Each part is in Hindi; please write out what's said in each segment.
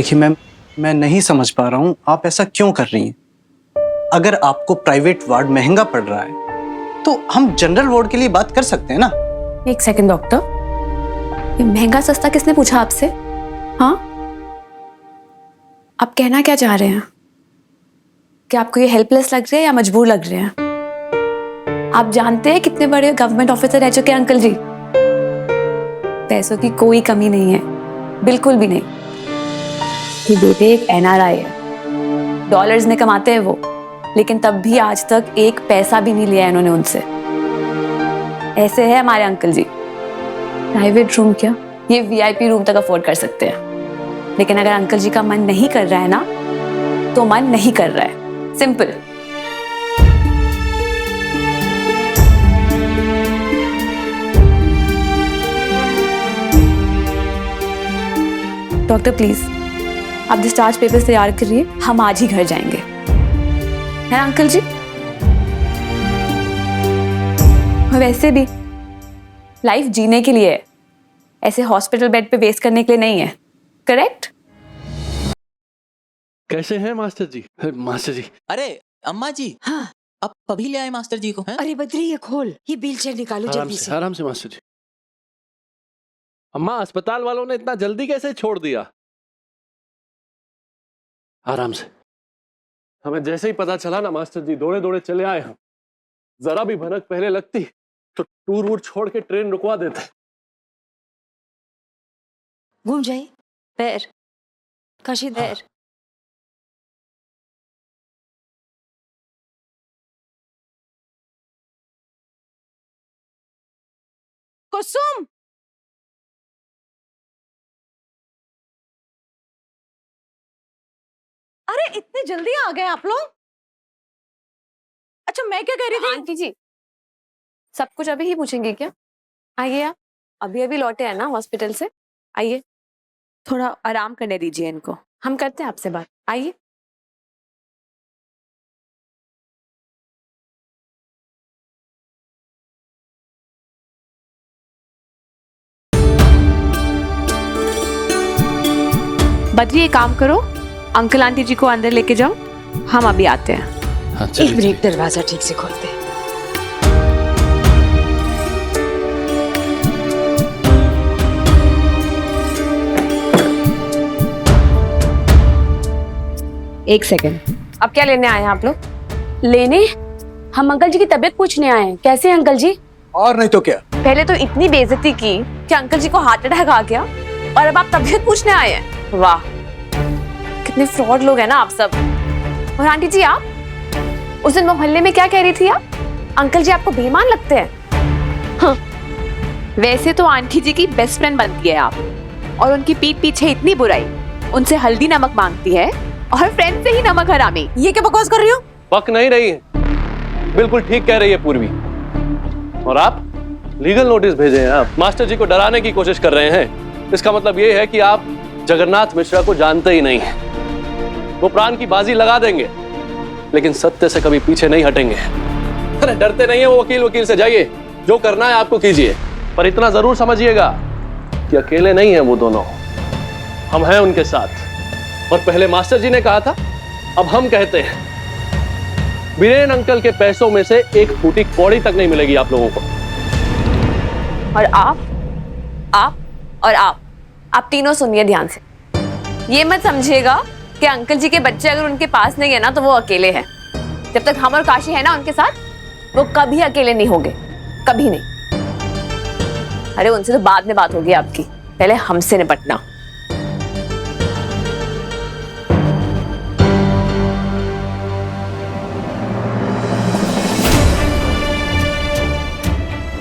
देखिए मैम, मैं नहीं समझ पा रहा हूँ आप ऐसा क्यों कर रही हैं। अगर आपको प्राइवेट वार्ड महंगा पड़ रहा है तो हम जनरल वार्ड के लिए बात कर सकते हैं ना। एक सेकंड डॉक्टर, ये महंगा सस्ता किसने पूछा आपसे? हाँ, आप कहना क्या चाह रहे हैं? कि आपको ये हेल्पलेस लग रहे हैं या मजबूर लग रहे हैं? आप जानते हैं कितने बड़े गवर्नमेंट ऑफिसर रह चुके हैं अंकल जी। पैसों की कोई कमी नहीं है, बिल्कुल भी नहीं। ये बेटे एक NRI है, डॉलर्स में कमाते हैं वो, लेकिन तब भी आज तक एक पैसा भी नहीं लिया है इन्होंने उनसे। ऐसे है हमारे अंकल जी, प्राइवेट रूम क्या, ये VIP रूम तक अफोर्ड कर सकते हैं। लेकिन अगर अंकल जी का मन नहीं कर रहा है ना, तो मन नहीं कर रहा है, सिंपल। डॉक्टर प्लीज आप डिस्चार्ज पेपर्स तैयार करिए, हम आज ही घर जाएंगे, है ना अंकल जी? और वैसे भी लाइफ जीने के लिए है, ऐसे हॉस्पिटल बेड पे वेस्ट करने के लिए नहीं है, करेक्ट? कैसे हैं मास्टर जी? मास्टर जी, अरे अम्मा जी, हाँ। अब अभी ले आए मास्टर जी को हैं? अरे बद्री ये खोल, ये व्हीलचेयर निकालो जल्दी से। आराम से मास्टर जी। अम्मा, अस्पताल वालों ने इतना जल्दी कैसे छोड़ दिया? आराम से। हमें जैसे ही पता चला ना मास्टर जी, दौड़े दौड़े चले आए हम। जरा भी भनक पहले लगती तो टूर वूर छोड़ के ट्रेन रुकवा देते। घूम जाए पैर, काशी पैर। कुसुम, अरे इतने जल्दी आ गए आप लोग? अच्छा मैं क्या कह रही थी? आंटी जी, सब कुछ अभी ही पूछेंगे क्या? आइए, आप अभी अभी लौटे हैं ना हॉस्पिटल से, आइए। थोड़ा आराम करने दीजिए इनको, हम करते हैं आपसे बात, आइए। बद्री, एक काम करो, अंकल आंटी जी को अंदर लेके जाओ, हम अभी आते हैं। एक मिनट, दरवाजा ठीक से खोलते हैं। एक सेकंड, अब क्या लेने आए हैं आप लोग? लेने? हम अंकल जी की तबीयत पूछने आए हैं। कैसे हैं अंकल जी? और नहीं तो क्या। पहले तो इतनी बेइज्जती की कि अंकल जी को हार्ट अटैक आ गया, और अब आप तबीयत पूछने आए हैं? वाह, कितने फ्रॉड लोग हैं ना आप सब। और आंटी जी, आप उस दिन मोहल्ले में क्या कह रही थी आप? अंकल जी आपको बेईमान लगते हैं। हाँ। वैसे तो आंटी जी की बेस्ट फ्रेंड बनती है आप, और उनकी पीठ पीछे इतनी बुराई, उनसे हल्दी नमक मांगती है, और फ्रेंड से ही नमक हरामी। ये क्या बकवास कर रही हो? पक नहीं रही है, बिल्कुल ठीक कह रही है पूर्वी। और आप लीगल नोटिस भेजे हैं, आप मास्टर जी को डराने की कोशिश कर रहे हैं। इसका मतलब ये है कि आप जगन्नाथ मिश्रा को जानते ही नहीं हैं। वो प्राण की बाजी लगा देंगे, लेकिन सत्य से कभी पीछे नहीं हटेंगे। अरे डरते नहीं है वो वकील से, जाइए जो करना है आपको कीजिए, पर इतना जरूर समझिएगा कि अकेले नहीं है वो दोनों, हम हैं उनके साथ। और पहले मास्टर जी ने कहा था, अब हम कहते हैं, बीरेन अंकल के पैसों में से एक फूटी कौड़ी तक नहीं मिलेगी आप लोगों को। और आप तीनों सुनिए ध्यान से। ये मत समझिएगा कि अंकल जी के बच्चे अगर उनके पास नहीं है ना तो वो अकेले हैं। जब तक हम और काशी है ना उनके साथ, वो कभी अकेले नहीं होंगे, कभी नहीं। अरे उनसे तो बाद में बात होगी आपकी, पहले हमसे निपटना।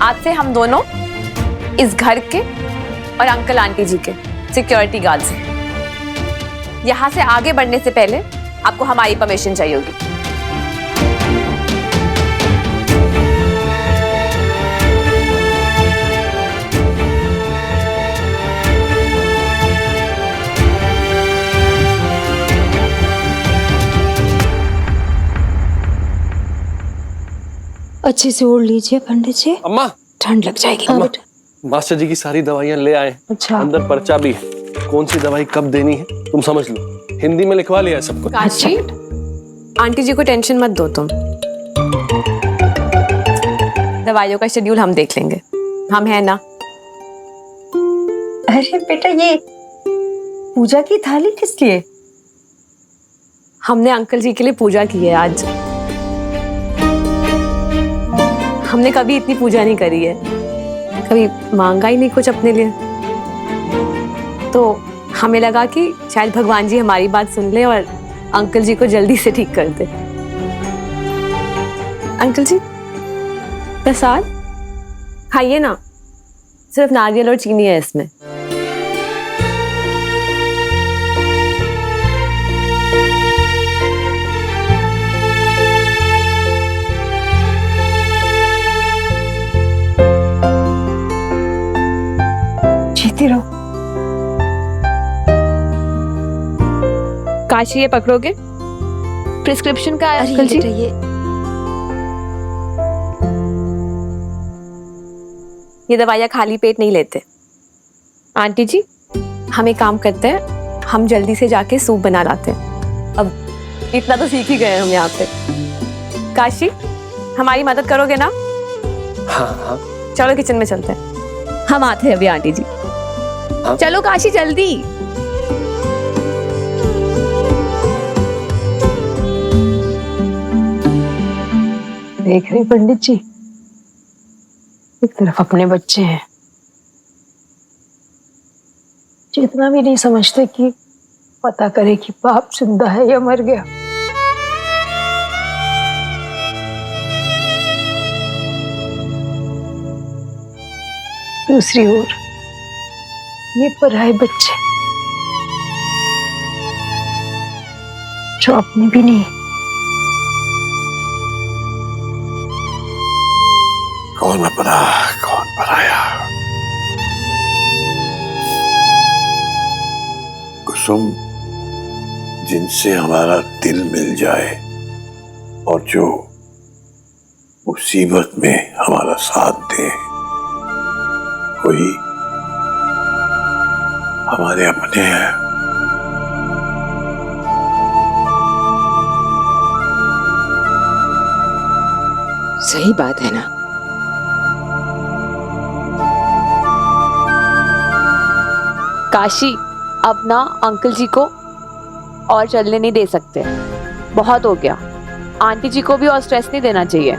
आज से हम दोनों इस घर के और अंकल आंटी जी के सिक्योरिटी गार्ड्स हैं। यहां से आगे बढ़ने से पहले आपको हमारी परमिशन चाहिए होगी। अच्छे से ओढ़ लीजिए पंडित जी, अम्मा, ठंड लग जाएगी। हाँ बेटा। मास्टर जी की सारी दवाइयां ले आए। अच्छा। अंदर पर्चा भी है, कौन सी दवाई कब देनी है तुम समझ लो। हिंदी में लिखवा लिया है सब कुछ। काशी, आंटी जी को टेंशन मत दो तुम। दवाइयों का शेड्यूल हम देख लेंगे, हम है ना। अरे बेटा, ये पूजा की थाली किस लिए? हमने अंकल जी के लिए पूजा की है आज। हमने कभी इतनी पूजा नहीं करी है, कभी मांगा ही नहीं कुछ अपने लिए। तो हमें लगा कि शायद भगवान जी हमारी बात सुन ले और अंकल जी को जल्दी से ठीक कर दे। अंकल जी प्रसाद खाइए ना, सिर्फ नारियल और चीनी है इसमें। जीती रहो। काशी, ये पकड़ोगे? प्रिस्क्रिप्शन का है अंकल जी। ये दवाइयाँ खाली पेट नहीं लेते। आंटी जी, हम एक काम करते हैं, हम जल्दी से जाके सूप बना लाते हैं। अब इतना तो सीख ही गए हम यहाँ पे। काशी, हमारी मदद करोगे ना? हाँ हाँ। चलो किचन में चलते हैं। हम आते हैं अभी आंटी जी। हाँ? चलो काशी जल्दी। देख रहे पंडित जी, एक तरफ अपने बच्चे हैं जो इतना भी नहीं समझते कि पता करे कि बाप जिंदा है या मर गया। दूसरी ओर ये पराए बच्चे जो अपने भी नहीं। कौन अपना कौन पराया? कुसुम, जिनसे हमारा दिल मिल जाए और जो मुसीबत में हमारा साथ दे, वही हमारे अपने हैं। सही बात है ना? काशी, अब ना अंकल जी को और चलने नहीं दे सकते, बहुत हो गया। आंटी जी को भी और स्ट्रेस नहीं देना चाहिए।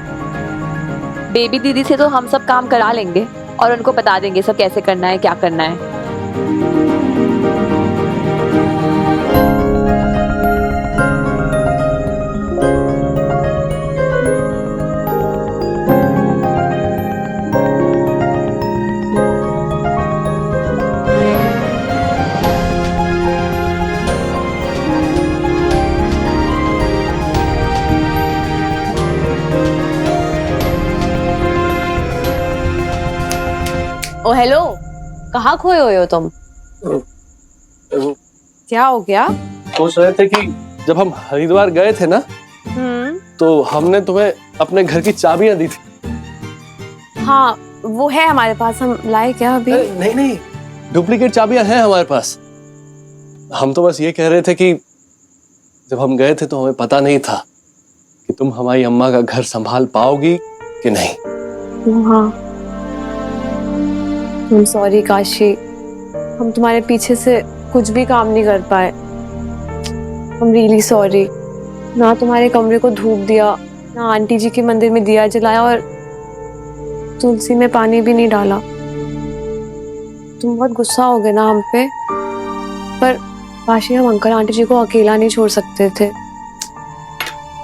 बेबी दीदी से तो हम सब काम करा लेंगे और उनको बता देंगे सब कैसे करना है, क्या करना है। ओ हेलो, कहाँ खोए हुए हो तुम? क्या हो गया? सोच रहे थे कि जब हम हरिद्वार गए थे ना, तो हमने तुम्हें अपने घर की चाबियां दी थी। हाँ, वो है हमारे पास, हम लाए क्या अभी? नहीं नहीं, डुप्लीकेट चाबियां हैं हमारे पास। हम तो बस ये कह रहे थे कि जब हम गए थे तो हमें पता नहीं था कि तुम हमारी अम्मा का घर संभाल पाओगी कि नहीं। हाँ, I'm sorry काशी, हम तुम्हारे पीछे से कुछ भी काम नहीं कर पाए। I'm really sorry। ना तुम्हारे कमरे को धूप दिया, ना आंटी जी के मंदिर में दिया जलाया और तुलसी में पानी भी नहीं डाला। तुम बहुत गुस्सा हो गए ना हम पे, पर काशी हम अंकल आंटी जी को अकेला नहीं छोड़ सकते थे।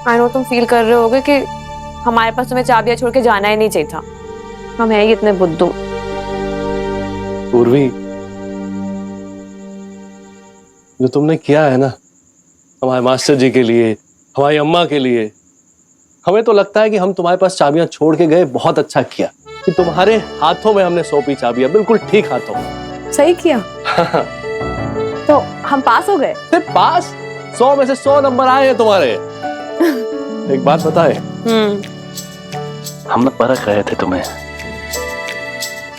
आई नो तुम फील कर रहे होगे कि हमारे पास तुम्हें चाबियां छोड़ के जाना ही नहीं चाहिए था। हम हैं ही इतने बुद्धू। पूर्वी, जो तुमने किया है ना हमारे मास्टर जी के लिए, हमारी अम्मा के लिए, हमें तो लगता है कि हम तुम्हारे पास चाबियां छोड़ के गए, बहुत अच्छा किया कि तुम्हारे हाथों में हमने सौंपी चाबियां, बिल्कुल ठीक हाथों में। सही किया। तो हम पास हो गए। पास? 100 में से 100 नंबर आए हैं तुम्हारे। एक बात बताए, हम लोग परख रहे थे तुम्हें,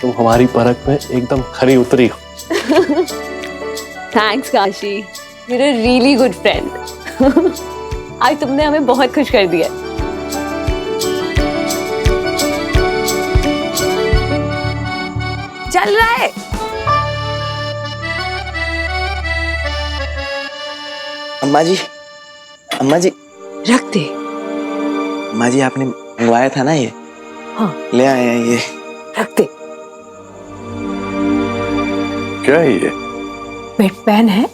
तुम हमारी परख में एकदम खरी उतरी हो। Thanks Kashi, you're a really good friend. आज तुमने हमें बहुत खुश कर दिया। चल रहा है। अम्मा जी, अम्मा जी, रख दे। अम्मा जी आपने मंगवाया था ना ये? हाँ। ले आए हैं ये। रख दे। क्या है ये? बेड पैन है।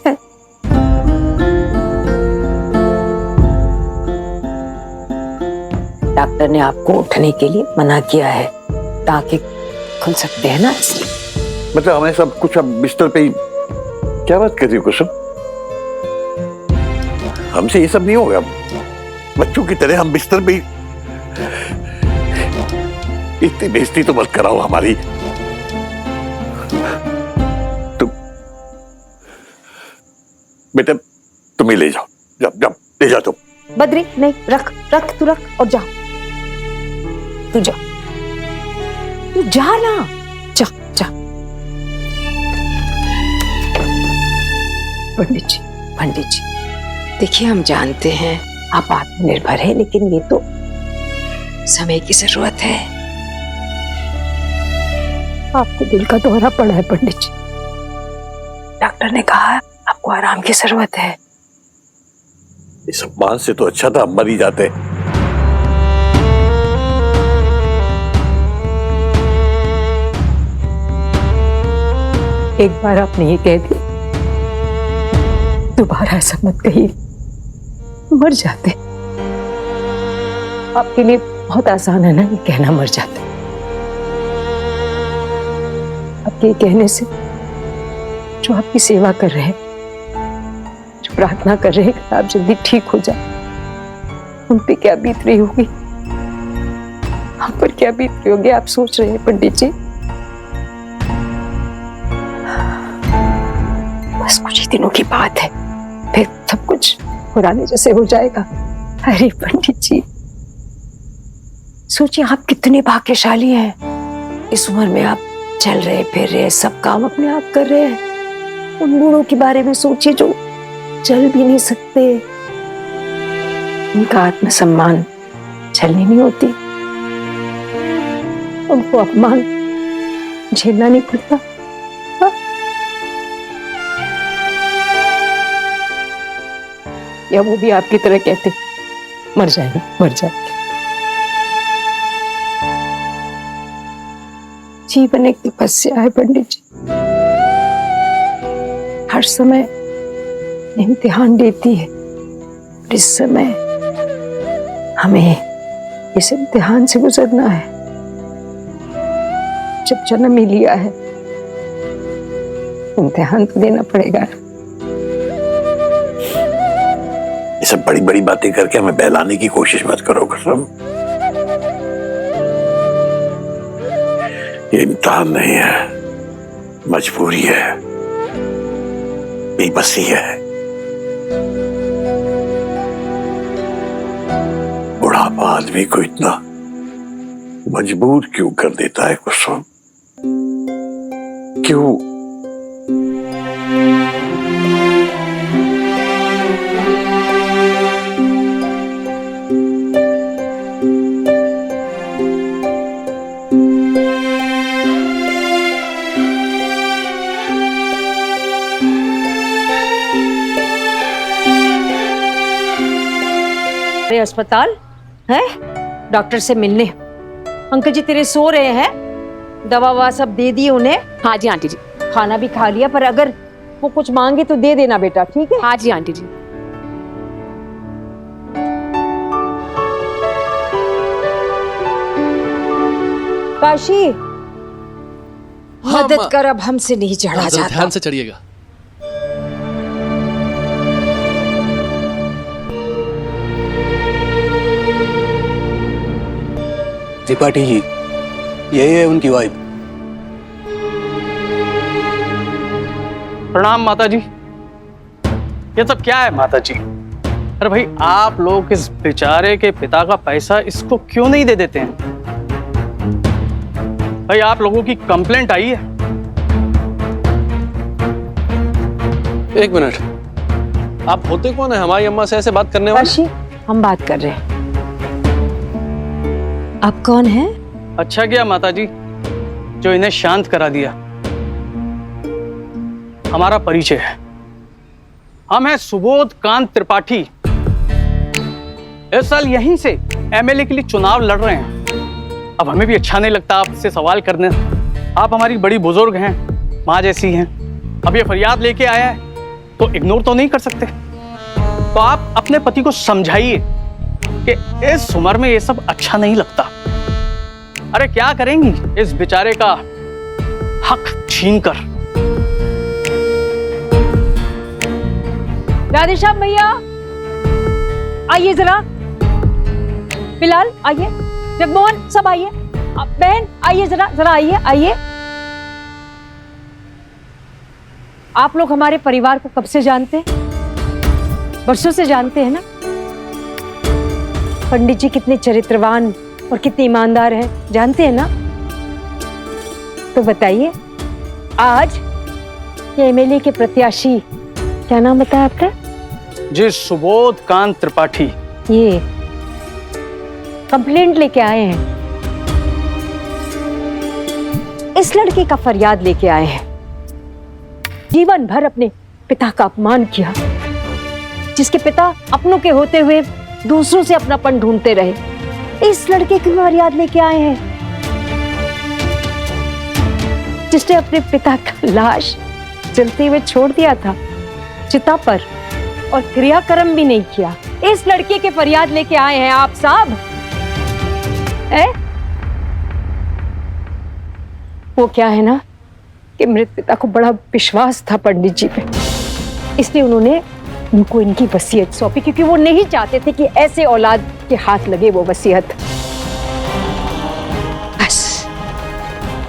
डॉक्टर ने आपको उठने के लिए मना किया है, ताकि खुल सकते हैं ना, इसलिए। मतलब हमें सब कुछ अब बिस्तर पे ही। क्या बात कर रही हो कुसुम? हमसे ये सब नहीं होगा। बच्चों की तरह हम बिस्तर पे ही। इतनी बेइज्जती तो मत कराओ हमारी। तुम बेटा तुम ही ले जाओ, जब ले जाओ तुम। बद्री नहीं, रख रख, तू रख और जा। तू जा, तू जा ना, जा जा। पंडित जी, देखिए हम जानते हैं आप आत्मनिर्भर है, लेकिन ये तो समय की जरूरत है। आपको दिल का दौरा पड़ा है पंडित जी। डॉक्टर ने कहा आपको आराम की जरूरत है। इस अपमान से तो अच्छा था हम मर ही जाते। एक बार आपने ये कह दिया, दोबारा ऐसा मत कहिए, मर जाते। आपके लिए बहुत आसान है ना ये कहना, मर जाते। आपके कहने से जो आपकी सेवा कर रहे हैं, जो प्रार्थना कर रहे हैं कि आप जल्दी ठीक हो जाए, उन पे क्या बीत रही होगी, हम पर क्या बीत रही होगी, आप सोच रहे हैं पंडित जी। बस कुछ ही दिनों की बात है, फिर सब कुछ पुराने जैसे हो जाएगा। अरे पंडित जी, सोचिए आप कितने भाग्यशाली हैं। इस उम्र में आप चल रहे फिर रहे, सब काम अपने आप कर रहे हैं। उन बूढ़ों के बारे में सोचिए जो चल भी नहीं सकते, उनका आत्मसम्मान छलनी नहीं होती, उनको अपमान झेलना नहीं पड़ता। हाँ? या वो भी आपकी तरह कहते मर जाएंगे, मर जाएंगे। जीवन एक तपस्या है पंडित जी, हर समय इम्तिहान देती है। इस समय हमें इस इम्तिहान से गुजरना है। जब जन्म ही लिया है, इम्तिहान तो देना पड़ेगा। ये सब बड़ी बड़ी बातें करके हमें बहलाने की कोशिश मत करो कुसुम। ये इम्तिहान नहीं है, मजबूरी है, बेबसी है। बुढ़ापा आदमी को इतना मजबूर क्यों कर देता है कुसुम? क्यों? अस्पताल है, डॉक्टर से मिलने। अंकल जी तेरे सो रहे हैं, दवा ववा सब दे दी उन्हें? हाँ जी आंटी जी। खाना भी खा लिया, पर अगर वो कुछ मांगे तो दे देना बेटा, ठीक है? हाँ जी आंटी जी। काशी, मदद कर, अब हमसे नहीं चढ़ा जाता। ध्यान से चढ़िएगा। त्रिपाठी जी, यही है उनकी वाइफ। प्रणाम माता जी। ये सब क्या है माता जी? अरे भाई, आप लोग इस बेचारे के पिता का पैसा इसको क्यों नहीं दे देते हैं? भाई, आप लोगों की कंप्लेंट आई है। एक मिनट, आप होते कौन है हमारी अम्मा से ऐसे बात करने वाले? काशी, हम बात कर रहे हैं। आप कौन हैं? अच्छा किया माता जी जो इन्हें शांत करा दिया। हमारा परिचय है, हम हैं सुबोध कांत त्रिपाठी। इस साल यहीं से एमएलए के लिए चुनाव लड़ रहे हैं। अब हमें भी अच्छा नहीं लगता आपसे सवाल करने। आप हमारी बड़ी बुजुर्ग हैं, माँ जैसी हैं। अब ये फरियाद लेके आया है तो इग्नोर तो नहीं कर सकते। तो आप अपने पति को समझाइए कि इस उम्र में ये सब अच्छा नहीं लगता। अरे क्या करेंगी इस बेचारे का हक छीनकर। राधे श्याम भैया आइए जरा। बिलाल आइए, जगमोहन सब आइए। बहन आइए जरा, जरा आइए आइए। आप लोग हमारे परिवार को कब से जानते हैं? वर्षों से जानते हैं ना। पंडित जी कितने चरित्रवान और कितने ईमानदार हैं, जानते हैं ना। तो बताइए, आज ये एमएलए के प्रत्याशी, क्या नाम बताया आपका? जी सुबोध कांत त्रिपाठी। ये कंप्लेंट लेके आए हैं, इस लड़के का फरियाद लेके आए हैं। जीवन भर अपने पिता का अपमान किया, जिसके पिता अपनों के होते हुए दूसरों से अपनापन ढूंढते रहे। इस लड़के की फरियाद लेके आए हैं जिसने अपने पिता का लाश जलते हुए छोड़ दिया था चिता पर और क्रियाक्रम भी नहीं किया। इस लड़के के फरियाद लेके आए हैं आप साहब। वो क्या है ना कि मृत पिता को बड़ा विश्वास था पंडित जी पे, इसलिए उन्होंने उनको इनकी वसीयत सौंपी, क्योंकि वो नहीं चाहते थे कि ऐसे औलाद के हाथ लगे वो वसीयत। बस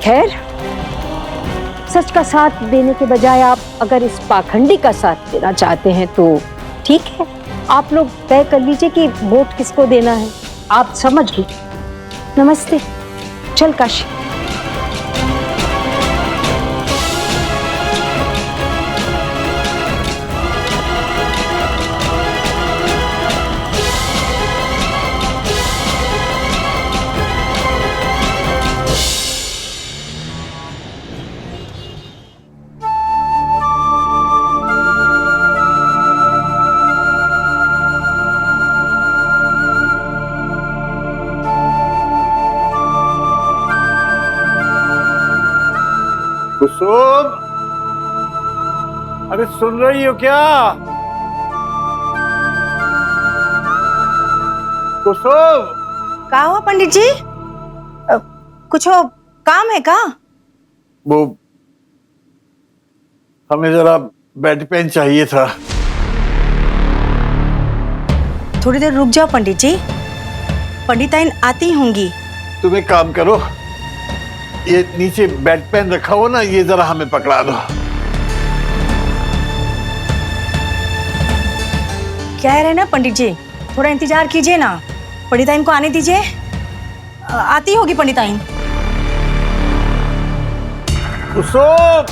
खैर, सच का साथ देने के बजाय आप अगर इस पाखंडी का साथ देना चाहते हैं तो ठीक है, आप लोग तय कर लीजिए कि वोट किसको देना है। आप समझ लीजिए। नमस्ते, चल काशी। कुसुम, अरे सुन रही हो क्या? कुसुम, का हुआ पंडित जी? कुछ हो, काम है का? वो हमें जरा बेड पेन चाहिए था। थोड़ी देर रुक जाओ पंडित जी, पंडिताइन आती होंगी। तुम एक काम करो, ये नीचे बेड पेन रखा हो ना, ये जरा हमें पकड़ा दो। कह रहे ना पंडित जी, थोड़ा इंतजार कीजिए ना, पंडिताइन को आने दीजिए, आती होगी पंडिताइन। कुसुम,